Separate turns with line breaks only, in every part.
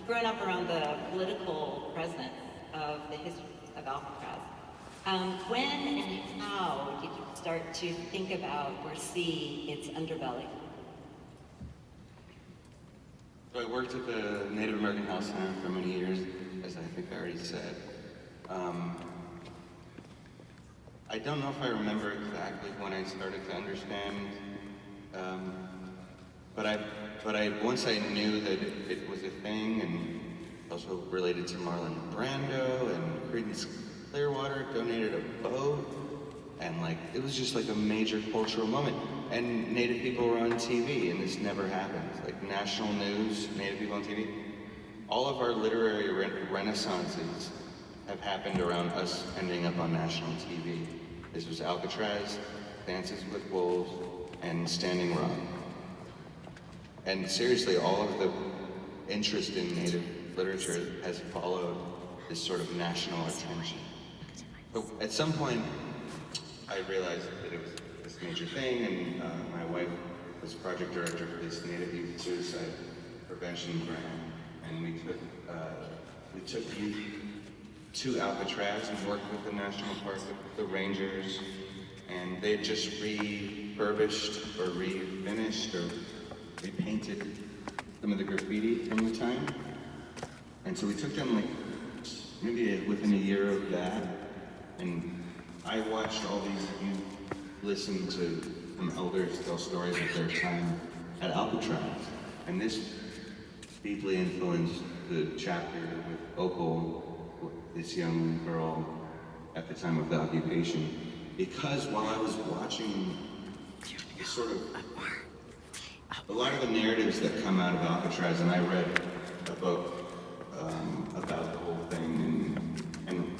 grown up around the political presence of the history of Alcatraz. When and how did you start to think about or see its underbelly?
So I worked at the Native American Health Center for many years, as I think I already said. I don't know if I remember exactly when I started to understand, but once I knew that it was a thing, and also related to Marlon Brando, and Creedence Clearwater donated a boat, and like it was just like a major cultural moment. And Native people were on TV, and this never happened. Like national news, Native people on TV. All of our literary renaissances have happened around us ending up on national TV. This was Alcatraz, Dances with Wolves, and Standing Rock. And seriously, all of the interest in Native literature has followed this sort of national attention. But at some point, I realized that it was this major thing, and my wife was project director for this Native Youth Suicide Prevention Grant, and we took youth to Alcatraz and worked with the National Park, with the rangers, and they had just refurbished or refinished or repainted some of the graffiti from the time. And so we took them like maybe within a year of that, and I watched all these youth listen to some elders tell stories of their time at Alcatraz. And this deeply influenced the chapter with Opal, this young girl at the time of the occupation. Because while I was watching sort of a lot of the narratives that come out of Alcatraz, and I read a book about the whole thing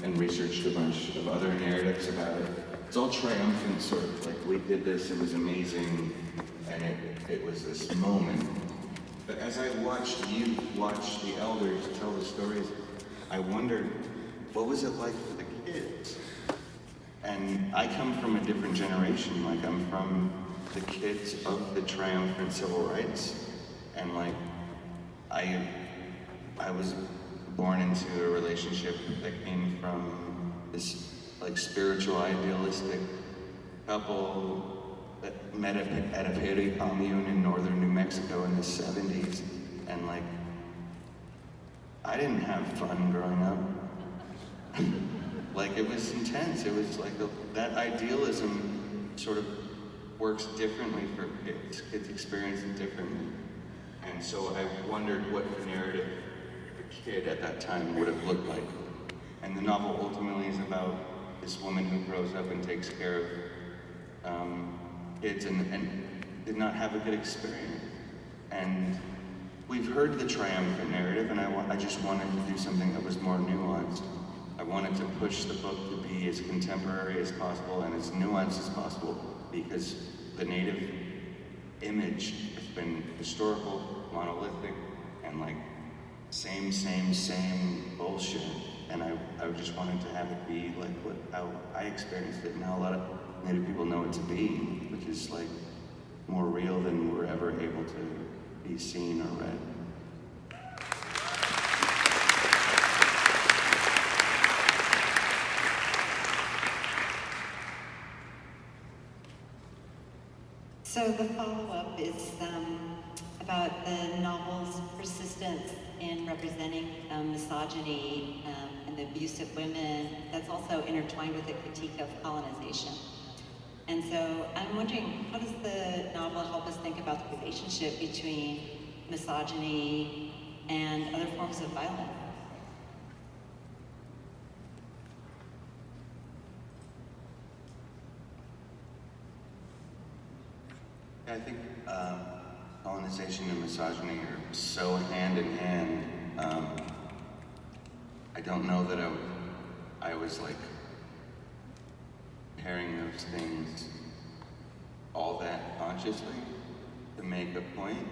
and researched a bunch of other narratives about it. It's all triumphant, sort of like, we did this, it was amazing, and it was this moment. But as I watched you watch the elders tell the stories, I wondered, what was it like for the kids? And I come from a different generation, like I'm from the kids of the triumphant civil rights, and like, I was born into a relationship that came from this like spiritual idealistic couple that met at a Pavilion commune in northern New Mexico in the 70s, and like I didn't have fun growing up. Like it was intense. It was like that idealism sort of works differently for kids. Kids experience it differently. And so I wondered what the narrative a kid at that time would have looked like. And the novel ultimately is about this woman who grows up and takes care of kids and did not have a good experience. And we've heard the triumphant narrative, and I just wanted to do something that was more nuanced. I wanted to push the book to be as contemporary as possible and as nuanced as possible, because the Native image has been historical, monolithic, and like same bullshit. And I just wanted to have it be like how I experienced it and how a lot of Native people know it to be, which is like more real than we're ever able to be seen or read.
So the follow-up is about the novel's persistence in representing misogyny and the abuse of women that's also intertwined with a critique of colonization. And so I'm wondering, how does the novel help us think about the relationship between misogyny and other forms of violence?
I think colonization and misogyny are so hand in hand. I don't know that I was like pairing those things all that consciously to make a point.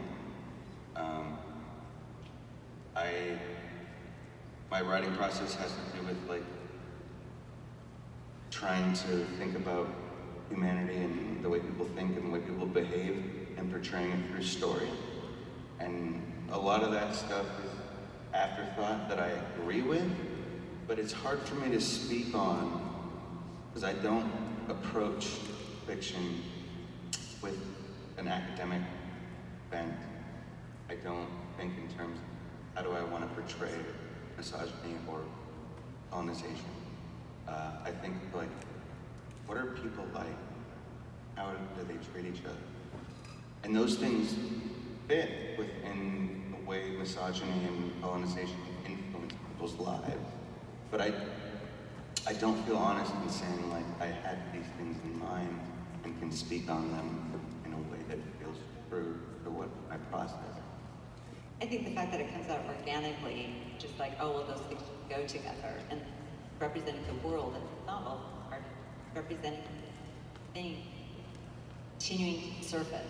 My writing process has to do with like trying to think about humanity and the way people think and the way people behave and portraying it through story. And a lot of that stuff is afterthought that I agree with, but it's hard for me to speak on because I don't approach fiction with an academic bent. I don't think in terms of how do I want to portray misogyny or colonization. I think like, what are people like? How do they treat each other? And those things fit within the way misogyny and colonization influence people's lives. But I don't feel honest in saying like I had these things in mind and can speak on them in a way that feels true to what I process.
I think the fact that it comes out organically, just like, oh, well, those things go together, and representing the world in the novel, or representing things, continuing to surface.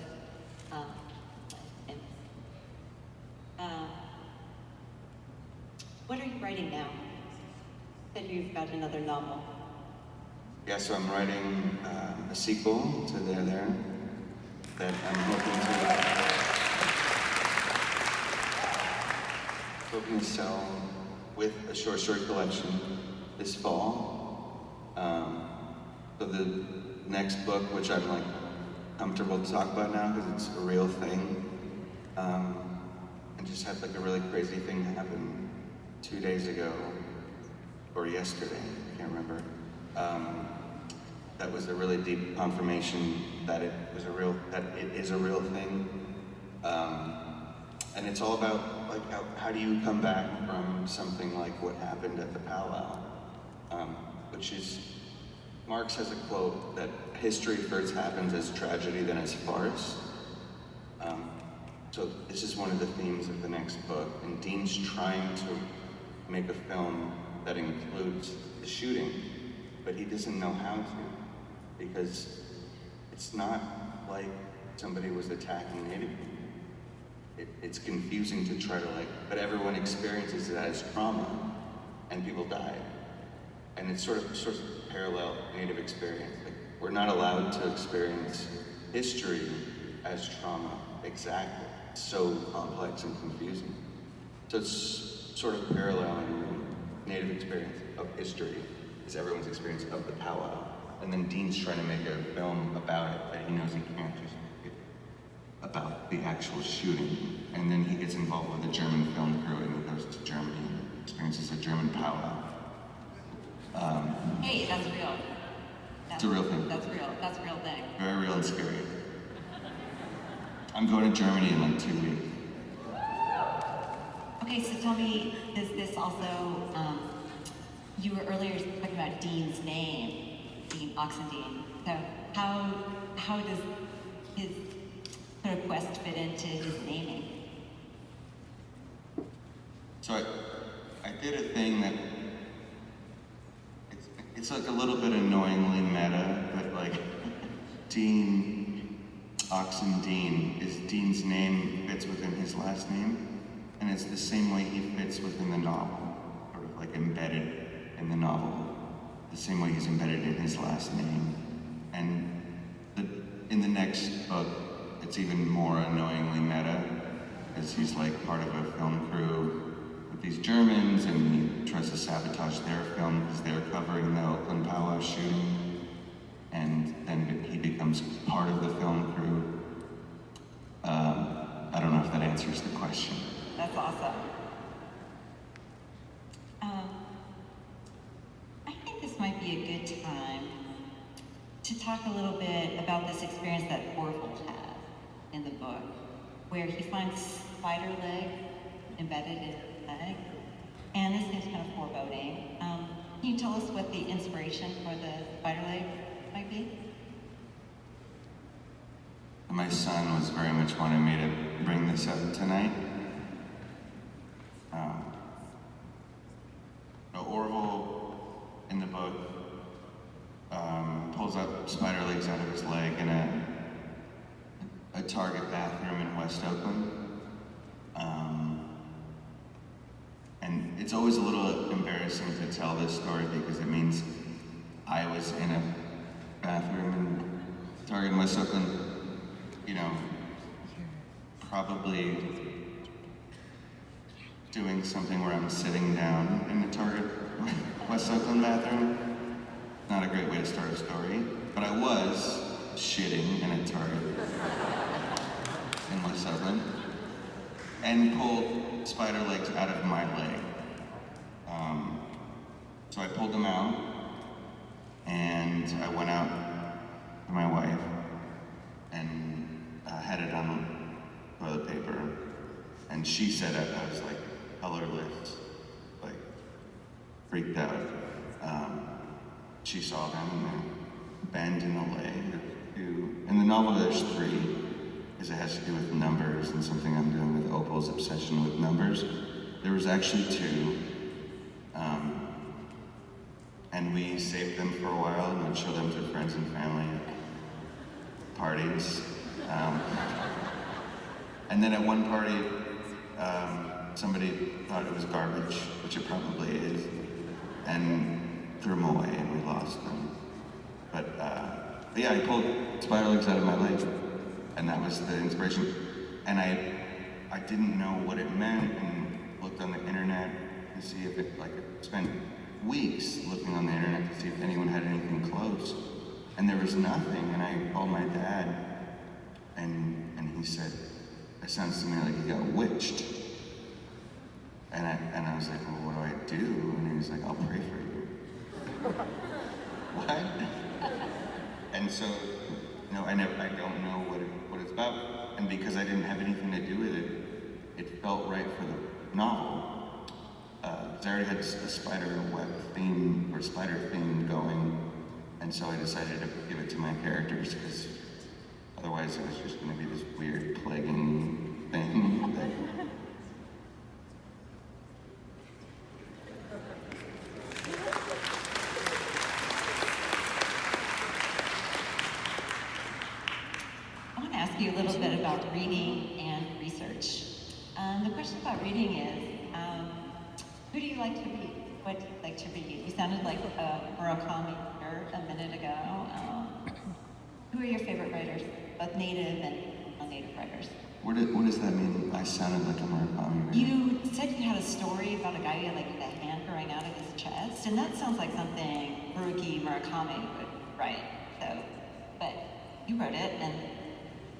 And, what are you writing now? You said you've got another novel.
Yeah, so I'm writing a sequel to There that I'm hoping to sell with a short story collection this fall. So the next book, which I'm like comfortable to talk about now because it's a real thing, and just had like a really crazy thing happen 2 days ago, or yesterday, I can't remember. That was a really deep confirmation that it is a real thing. And it's all about like how do you come back from something like what happened at the powwow, which is, Marx has a quote that history first happens as tragedy, then as farce. So this is one of the themes of the next book, and Dean's trying to make a film that includes the shooting, but he doesn't know how to, because it's not like somebody was attacking Native people. It's confusing to try to like, but everyone experiences it as trauma, and people died. And it's sort of parallel Native experience. Like, we're not allowed to experience history as trauma exactly. It's so complex and confusing. So it's sort of paralleling Native experience of history is everyone's experience of the powwow. And then Dean's trying to make a film about it that he knows he can't just make it about the actual shooting. And then he gets involved with a German film crew and he goes to Germany and experiences a German powwow.
Hey, that's real.
It's a real thing.
That's real. That's a real thing.
Very real and scary. I'm going to Germany in like 2 weeks.
Okay, so tell me, is this also, you were earlier talking about Dean's name, Dean Oxendine. So how does his sort of quest fit into his naming?
So I did a thing that, it's like a little bit annoyingly meta, but like Dean Oxendine is Dean's name fits within his last name, and it's the same way he fits within the novel, sort of like embedded in the novel, the same way he's embedded in his last name. And in the next book, it's even more annoyingly meta, as he's like part of a film crew with these Germans, and he tries to sabotage their film because they're covering the Oakland powwow shooting, and then he becomes part of the film crew. I don't know if that answers the question.
That's awesome. I think this might be a good time to talk a little bit about this experience that Orville had in the book, where he finds spider leg embedded in his leg, and this seems kind of foreboding. Can you tell us what the inspiration for the spider leg might be?
My son was very much wanting me to bring this up tonight. Orville, in the book, pulls up spider legs out of his leg in a Target bathroom in West Oakland. And it's always a little embarrassing to tell this story because it means I was in a bathroom in Target in West Oakland, you know, probably doing something where I'm sitting down in the Target West Oakland bathroom. Not a great way to start a story, but I was shitting in a Target in West Oakland and pulled spider legs out of my leg. So I pulled them out and I went out to my wife and had it on toilet paper. And she said I was like colorless, like freaked out. She saw them and they're bend in the leg. In the novel there's 3, because it has to do with numbers and something I'm doing with Opal's obsession with numbers. There was actually 2. And we saved them for a while and would show them to friends and family at parties. And then at one party, somebody thought it was garbage, which it probably is, and threw them away and we lost them. But yeah, I pulled spider legs out of my leg, and that was the inspiration. And I didn't know what it meant and looked on the internet to see if it, like, spent weeks looking on the internet to see if anyone had anything close. And there was nothing, and I called my dad, and he said, it sounds to me like you got witched. And I was like, well, what do I do? And he was like, I'll pray for you. What? And so, no, I don't know what it's about. And because I didn't have anything to do with it, it felt right for the novel. I already had a spider web theme, or spider theme going, and so I decided to give it to my characters, because otherwise it was just going to be this weird plaguing thing.
I want to ask you a little bit about reading and research. The question about reading is, who do you like to read? What do you like to read? You sounded like Murakami a minute ago. Who are your favorite writers, both native and non-native writers?
What does that mean? I sounded like a Murakami reader.
You said you had a story about a guy who had like a hand growing out of his chest, and that sounds like something Haruki Murakami would write. So, but you wrote it, and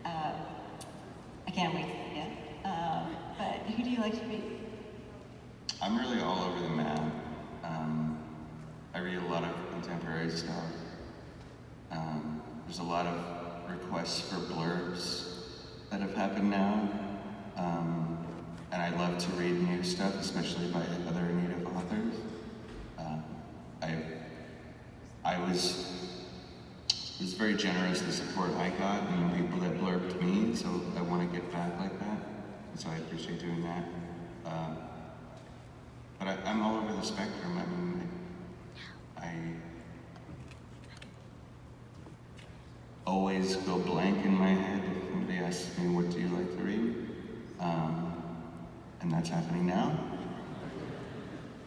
I can't wait to see it. But who do you like to read?
I'm really all over the map. I read a lot of contemporary stuff. There's a lot of requests for blurbs that have happened now. And I love to read new stuff, especially by other native authors. I was very generous, the support I got and the people that blurbed me, so I want to get back like that. And so I appreciate doing that. But I'm all over the spectrum. I mean, I always go blank in my head if somebody asks me, what do you like to read? And that's happening now.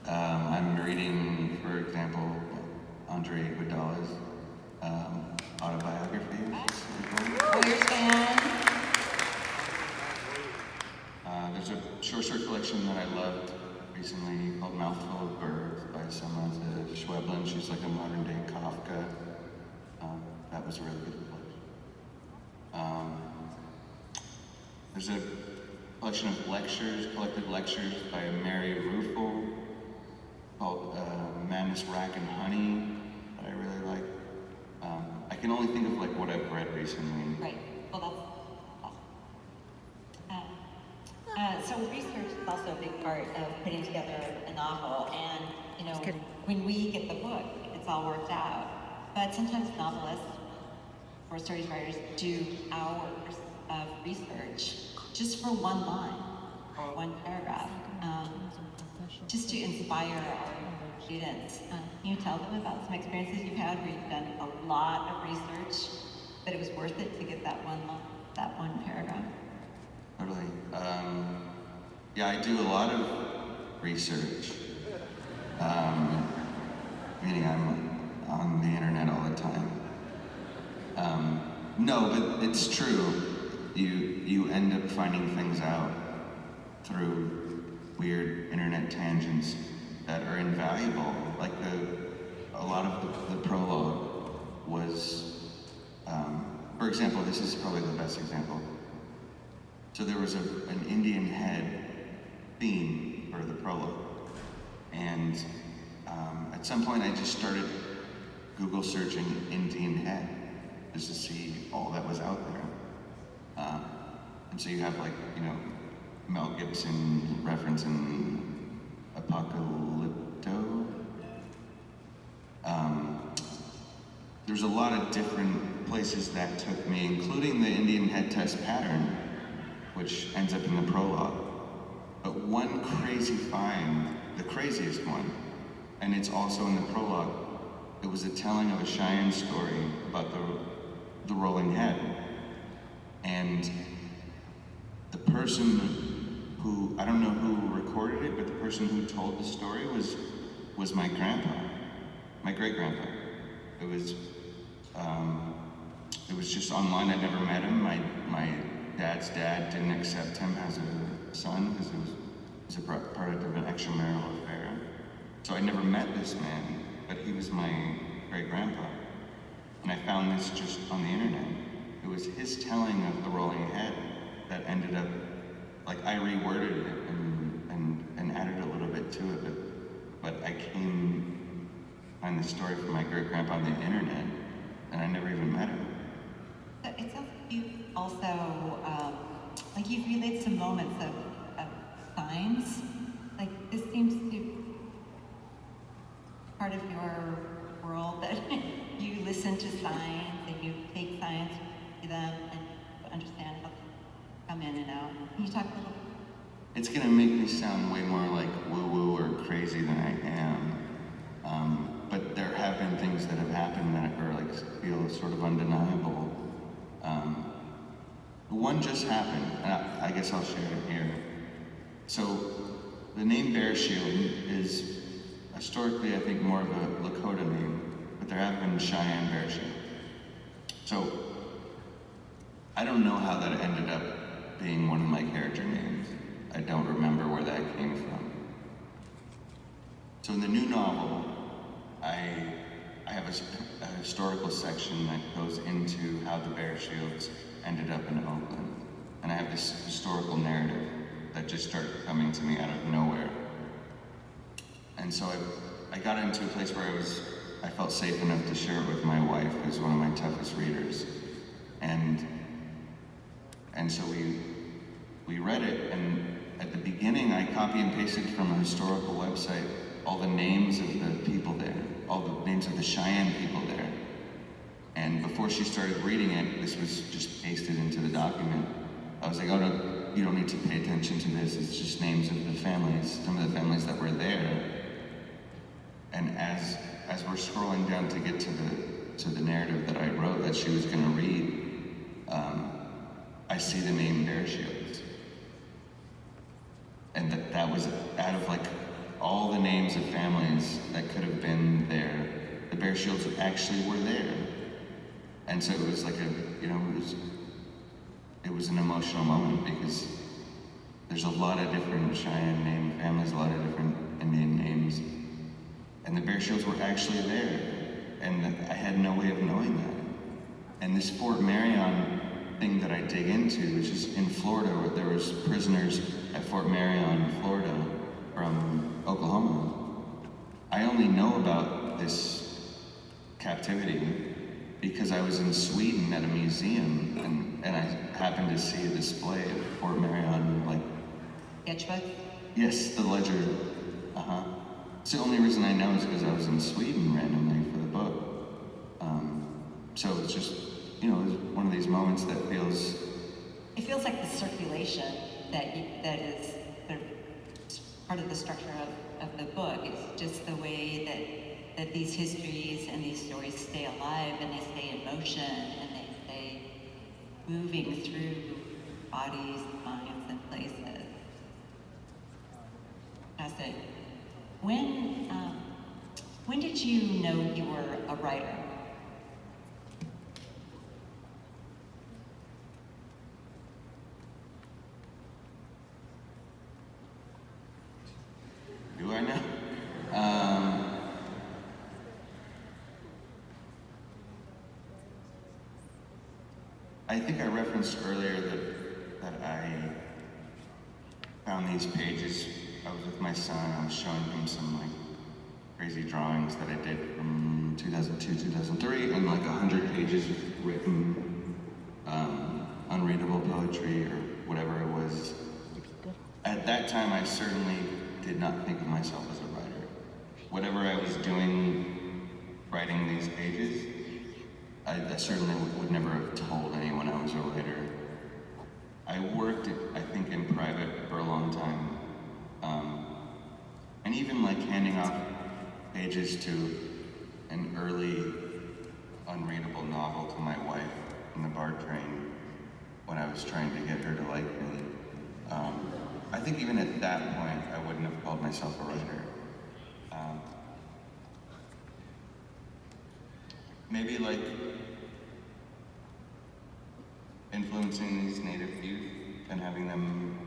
I'm reading, for example, Andre Iguodala's autobiography.
Warriors fan.
There's a short story collection that I loved recently called Mouthful of Birds by Samantha Schweblin. She's like a modern day Kafka. That was a really good collection. There's a collection of lectures, collected lectures by Mary Ruffel called Madness, Rack, and Honey that I really like. I can only think of like what I've read recently.
Right. Well, that's awesome. So research is also a big part of putting together a novel, and you know, when we get the book, it's all worked out. But sometimes novelists or story writers do hours of research just for one line or one paragraph, just to inspire our students. Can you tell them about some experiences you've had where you've done a lot of research, but it was worth it to get that one paragraph?
Totally. Yeah, I do a lot of research. Meaning I'm on the internet all the time. No, but it's true. You end up finding things out through weird internet tangents that are invaluable. Like a lot of the prologue was, for example, this is probably the best example. So there was an Indian head theme for the prologue. And at some point I just started Google searching Indian head just to see all that was out there. And so you have like, you know, Mel Gibson referencing Apocalypto. There's a lot of different places that took me, including the Indian head test pattern, which ends up in the prologue. But one crazy find, the craziest one, and it's also in the prologue, it was a telling of a Cheyenne story about the rolling head. And the person who, I don't know who recorded it, but the person who told the story was my grandpa, my great-grandpa. It was just online. I never met him. My dad's dad didn't accept him as a son because it was a product of an extramarital affair. So I never met this man, but he was my great-grandpa. And I found this just on the internet. It was his telling of the rolling head that ended up, like I reworded it and added a little bit to it, but I came find the story from my great-grandpa on the internet, and I never even met him.
So it sounds like you also, like you've relayed some moments of signs. Like this seems to be part of your world that you listen to signs and you take signs, see them, and understand how they come in and out. Can you talk a little?
It's gonna make me sound way more like woo-woo or crazy than I am. But there have been things that have happened that are like feel sort of undeniable. One just happened, and I guess I'll share it here. So the name Bear Shield is historically, I think, more of a Lakota name, but there have been Cheyenne Bear Shield. So I don't know how that ended up being one of my character names. I don't remember where that came from. So in the new novel, I have a historical section that goes into how the Bear Shields ended up in Oakland. And I have this historical narrative that just started coming to me out of nowhere. And so I got into a place where I felt safe enough to share it with my wife, who's one of my toughest readers. And so we read it, and at the beginning I copy and pasted from a historical website all the names of the people there, all the names of the Cheyenne people there. And before she started reading it, this was just pasted into the document. I was like, oh no, you don't need to pay attention to this, it's just names of the families, some of the families that were there. And as we're scrolling down to get to the narrative that I wrote that she was gonna read, I see the name Bear Shields. And that was out of like all the names of families that could have been there, the Bear Shields actually were there. And so it was like it was an emotional moment because there's a lot of different Cheyenne name families, a lot of different Indian names. And the Bear Shields were actually there. And I had no way of knowing that. And this Fort Marion thing that I dig into, which is in Florida, where there was prisoners at Fort Marion, Florida, from Oklahoma. I only know about this captivity because I was in Sweden at a museum and I happened to see a display of Fort Marion, like...
Sketchbook?
Yes, the ledger. It's the only reason I know is because I was in Sweden randomly for the book. So it's just, you know, it's one of these moments that feels...
It feels like the circulation that is sort of part of the structure of the book. It's just the way that these histories and these stories stay alive and they stay in motion and they stay moving through bodies, minds, and places. Fantastic. When did you know you were a writer?
Do I now? Um, I think I referenced earlier that I found these pages. I was with my son. I was showing him some like crazy drawings that I did from 2002, 2003, and like 100 pages of written, unreadable poetry or whatever it was. At that time, I certainly did not think of myself as a writer. Whatever I was doing, writing these pages, I certainly would never have told anyone I was a writer. I worked, I think, in private for a long time. And even like handing off pages to an early unreadable novel to my wife in the BART train when I was trying to get her to like me. I think even at that point, I wouldn't have called myself a writer. Maybe like influencing these native youth and having them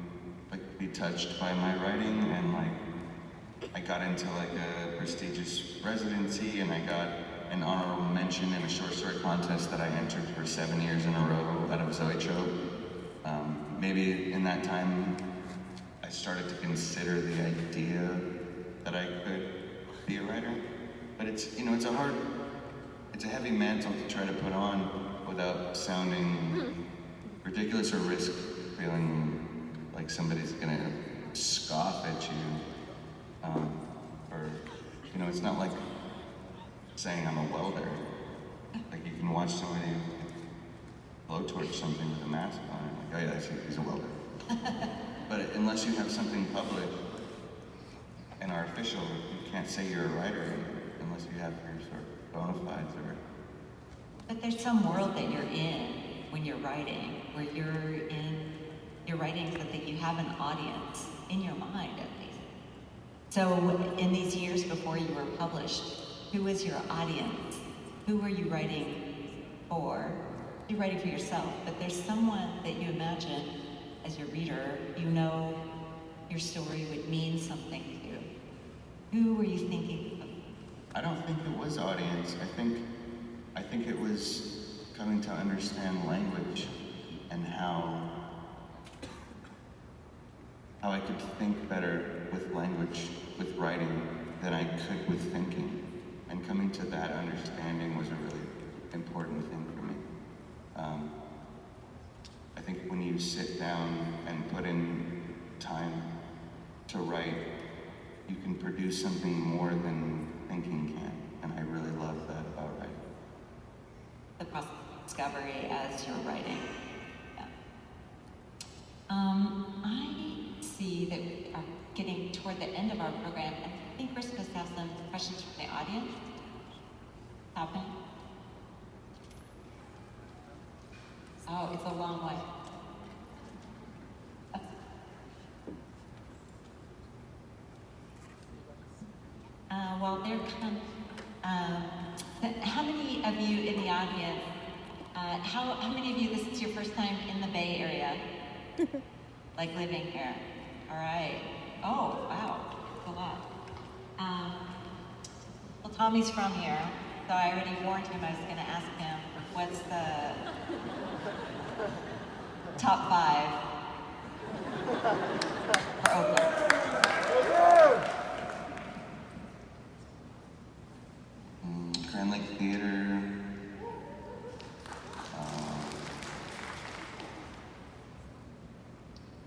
like be touched by my writing, and like I got into like a prestigious residency and I got an honorable mention in a short story contest that I entered for 7 years in a row out of Zoetrope. Maybe in that time I started to consider the idea that I could be a writer, but it's, you know, it's a heavy mantle to try to put on without sounding ridiculous or risk feeling like somebody's gonna scoff at you. Or, you know, it's not like saying I'm a welder. Like you can watch somebody blowtorch something with a mask on it, like, oh yeah, I see, he's a welder. But unless you have something public and are official, you can't say you're a writer unless you have your sort of bona fides or...
But there's some world that you're in when you're writing, where you're writing so that you have an audience in your mind at least. So in these years before you were published, who was your audience? Who were you writing for? You're writing for yourself, but there's someone that you imagine as your reader, you know your story would mean something to. Who were you thinking of?
I don't think it was audience. I think it was coming to understand language and how I could think better with language, with writing, than I could with thinking. And coming to that understanding was a really important thing for me. I think when you sit down and put in time to write, you can produce something more than thinking can. And I really love that about writing.
The process of discovery as you're writing. Yeah. I see that we are getting toward the end of our program, and I think we're supposed to have some questions from the audience. Happening? Oh, it's a long way. Well, there come. How many of you in the audience? How many of you? This is your first time in the Bay Area, like living here. All right. Oh, wow, that's a lot. Well, Tommy's from here, so I already warned him I was going to ask him what's the top 5 for Oakland.
Grand Lake Theater,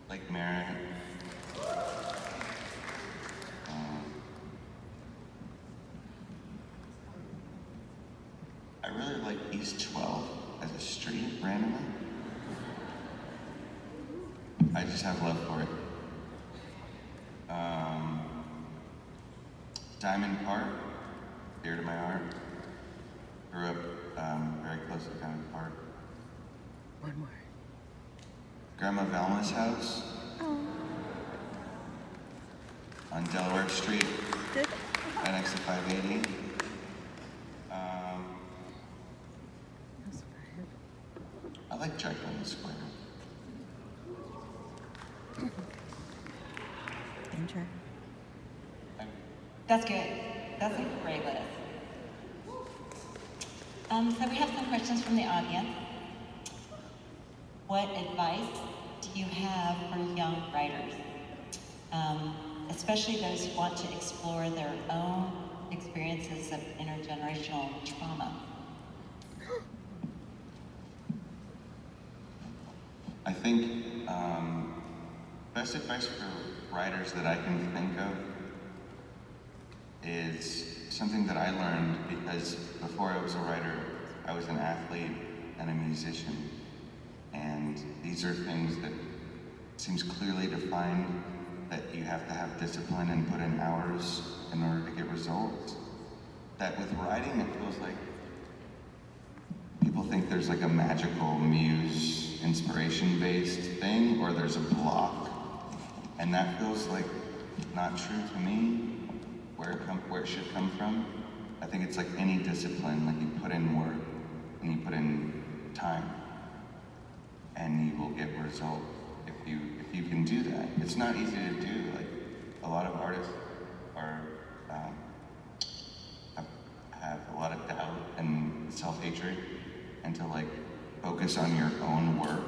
Lake Merritt, I really like East 12 as a street randomly. I just have love for it. Diamond Park, dear to my heart. Grew up very close to Diamond Park.
One more.
Grandma Velma's house on Delaware Street, right next to 580. I like Jacqueline Square.
Enter.
That's good. That's a great list. So we have some questions from the audience. What advice do you have for young writers, especially those who want to explore their own experiences of intergenerational trauma?
I think best advice for writers that I can think of is something that I learned because before I was a writer, I was an athlete and a musician. And these are things that seems clearly defined, that you have to have discipline and put in hours in order to get results. That with writing, it feels like people think there's like a magical muse inspiration-based thing, or there's a block. And that feels like not true to me, where it should come from. I think it's like any discipline, like you put in work and you put in time, and you will get results if you can do that. It's not easy to do. Like a lot of artists are have a lot of doubt and self-hatred, and to like focus on your own work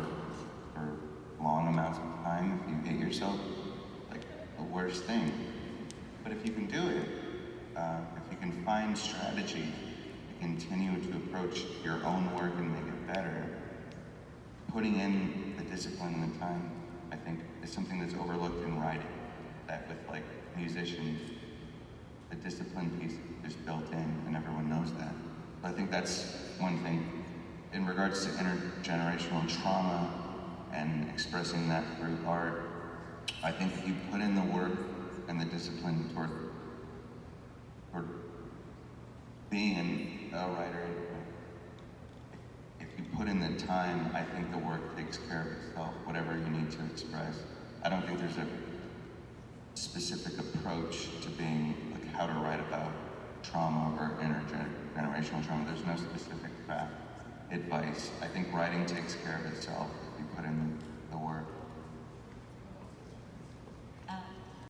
for long amounts of time if you hate yourself, like the worst thing. But if you can do it, if you can find strategy to continue to approach your own work and make it better, putting in the discipline and the time, I think, is something that's overlooked in writing. That with like musicians, the discipline piece is built in and everyone knows that. But I think that's one thing. In regards to intergenerational trauma and expressing that through art, I think if you put in the work and the discipline toward being a writer, if you put in the time, I think the work takes care of itself, whatever you need to express. I don't think there's a specific approach to being, like how to write about trauma or intergenerational trauma. There's no specific advice. I think writing takes care of itself if you put in the work.